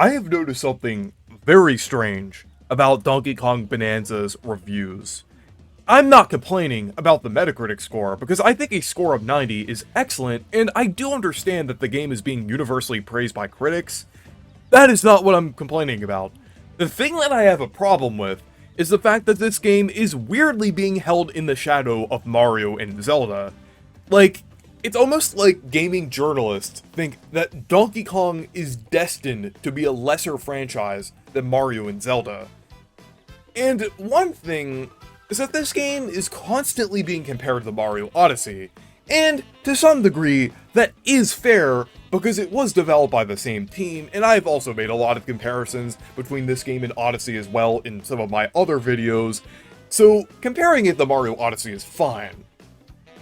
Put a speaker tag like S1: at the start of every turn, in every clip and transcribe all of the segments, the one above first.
S1: I have noticed something very strange about Donkey Kong Bonanza's reviews. I'm not complaining about the Metacritic score, because I think a score of 90 is excellent, and I do understand that the game is being universally praised by critics. That is not what I'm complaining about. The thing that I have a problem with is the fact that this game is weirdly being held in the shadow of Mario and Zelda. Like, it's almost like gaming journalists think that Donkey Kong is destined to be a lesser franchise than Mario and Zelda. And one thing is that this game is constantly being compared to Mario Odyssey, and to some degree, that is fair because it was developed by the same team, and I've also made a lot of comparisons between this game and Odyssey as well in some of my other videos, so comparing it to Mario Odyssey is fine.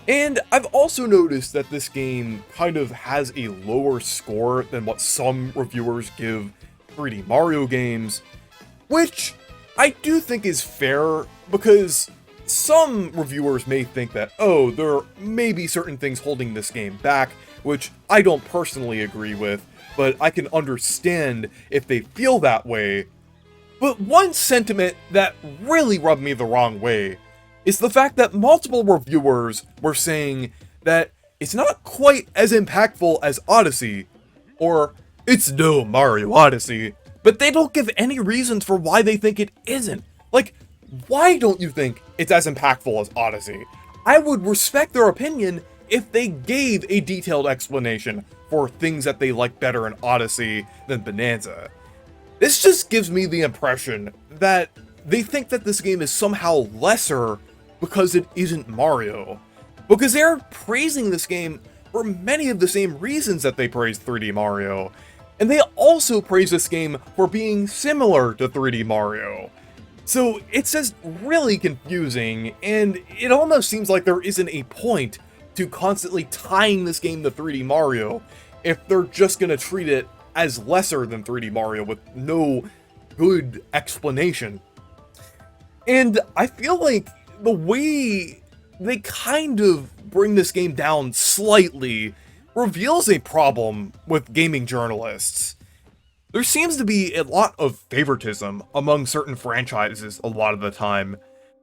S1: And I've also noticed that this game kind of has a lower score than what some reviewers give 3D Mario games, which I do think is fair, because some reviewers may think that, oh, there may be certain things holding this game back, which I don't personally agree with, but I can understand if they feel that way. But one sentiment that really rubbed me the wrong way is the fact that multiple reviewers were saying that it's not quite as impactful as Odyssey, or it's no Mario Odyssey, but they don't give any reasons for why they think it isn't. Like, why don't you think it's as impactful as Odyssey? I would respect their opinion if they gave a detailed explanation for things that they like better in Odyssey than Bananza. This just gives me the impression that they think that this game is somehow lesser because it isn't Mario. Because they're praising this game for many of the same reasons that they praised 3D Mario. And they also praise this game for being similar to 3D Mario. So it's just really confusing, and it almost seems like there isn't a point to constantly tying this game to 3D Mario if they're just gonna treat it as lesser than 3D Mario with no good explanation. And I feel like the way they kind of bring this game down slightly reveals a problem with gaming journalists. There seems to be a lot of favoritism among certain franchises a lot of the time.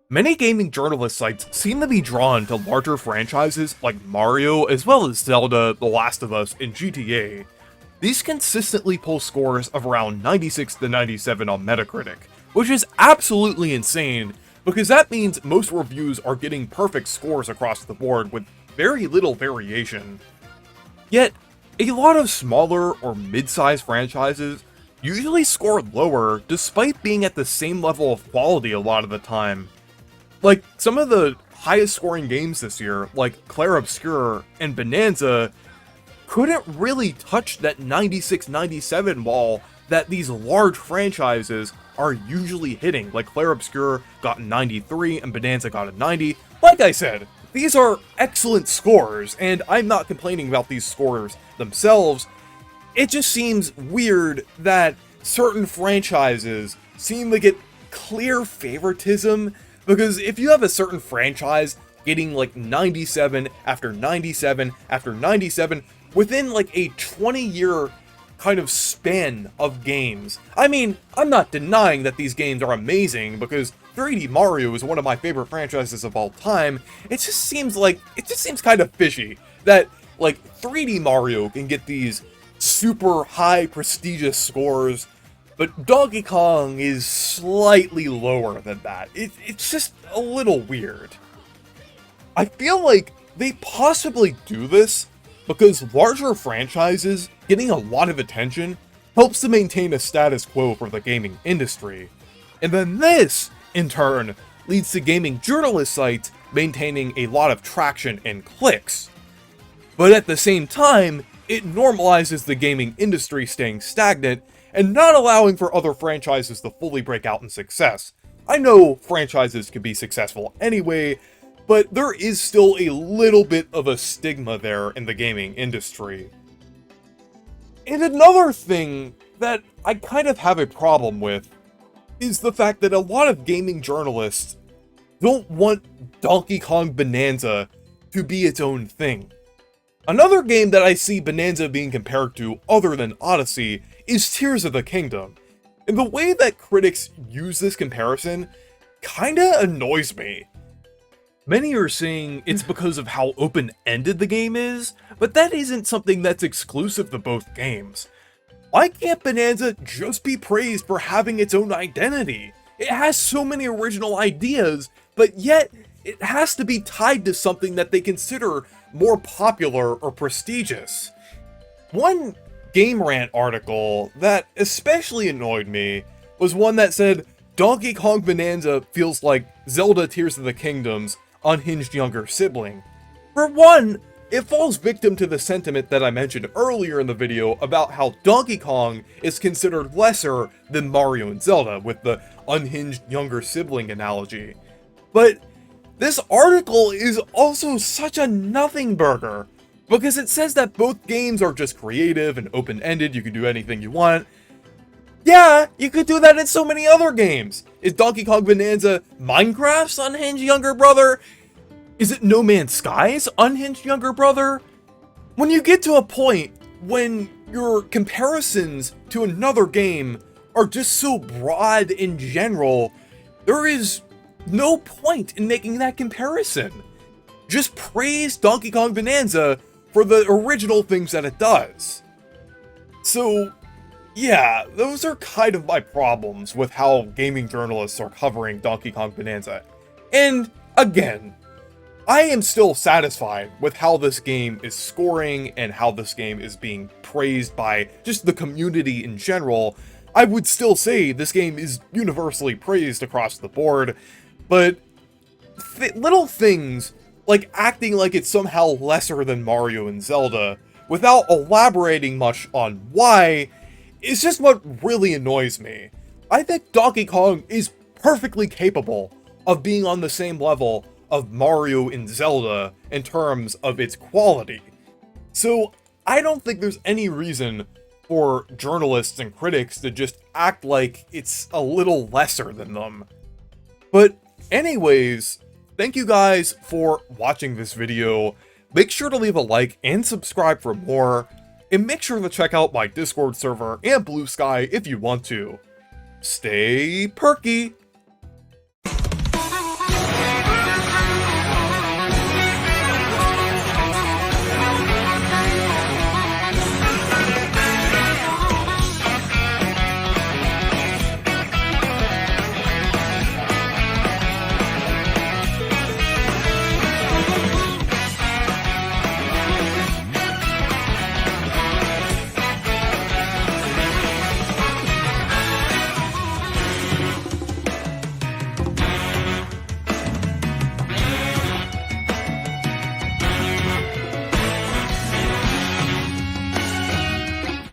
S1: Many gaming journalist sites seem to be drawn to larger franchises like Mario, as well as Zelda, The Last of Us, and GTA. These consistently pull scores of around 96 to 97 on Metacritic, which is absolutely insane, because that means most reviews are getting perfect scores across the board with very little variation. Yet, a lot of smaller or mid-sized franchises usually score lower despite being at the same level of quality a lot of the time. Like, some of the highest scoring games this year, like Clair Obscur and Bananza, couldn't really touch that 96-97 wall that these large franchises are usually hitting. Like, Clair Obscur got a 93 and Bananza got a 90. Like I said, these are excellent scores, and I'm not complaining about these scores themselves. It just seems weird that certain franchises seem to get clear favoritism, because if you have a certain franchise getting like 97 after 97 after 97 within like a 20-year kind of span of games. I mean, I'm not denying that these games are amazing, because 3D Mario is one of my favorite franchises of all time. It just seems kind of fishy that like 3D Mario can get these super high prestigious scores, but Donkey Kong is slightly lower than that. It's just a little weird. I feel like they possibly do this because larger franchises getting a lot of attention helps to maintain a status quo for the gaming industry. And then this, in turn, leads to gaming journalist sites maintaining a lot of traction and clicks. But at the same time, it normalizes the gaming industry staying stagnant and not allowing for other franchises to fully break out in success. I know franchises can be successful anyway, but there is still a little bit of a stigma there in the gaming industry. And another thing that I kind of have a problem with is the fact that a lot of gaming journalists don't want Donkey Kong Bonanza to be its own thing. Another game that I see Bananza being compared to other than Odyssey is Tears of the Kingdom. And the way that critics use this comparison kinda annoys me. Many are saying it's because of how open-ended the game is, but that isn't something that's exclusive to both games. Why can't Bananza just be praised for having its own identity? It has so many original ideas, but yet it has to be tied to something that they consider more popular or prestigious. One Game Rant article that especially annoyed me was one that said, Donkey Kong Bonanza feels like Zelda Tears of the Kingdom's unhinged younger sibling. For one, it falls victim to the sentiment that I mentioned earlier in the video about how Donkey Kong is considered lesser than Mario and Zelda with the unhinged younger sibling analogy. But this article is also such a nothing burger, because it says that both games are just creative and open-ended, you can do anything you want. Yeah, you could do that in so many other games. Is Donkey Kong Bonanza Minecraft's unhinged younger brother? Is it No Man's Sky's unhinged younger brother? When you get to a point when your comparisons to another game are just so broad in general, there is no point in making that comparison. Just praise Donkey Kong Bonanza for the original things that it does. So, yeah, those are kind of my problems with how gaming journalists are covering Donkey Kong Bonanza. And, again, I am still satisfied with how this game is scoring and how this game is being praised by just the community in general. I would still say this game is universally praised across the board, but little things like acting like it's somehow lesser than Mario and Zelda, without elaborating much on why, is just what really annoys me. I think Donkey Kong is perfectly capable of being on the same level of Mario and Zelda in terms of its quality. So I don't think there's any reason for journalists and critics to just act like it's a little lesser than them. But anyways, thank you guys for watching this video. Make sure to leave a like and subscribe for more, and make sure to check out my Discord server and Blue Sky if you want to. Stay perky!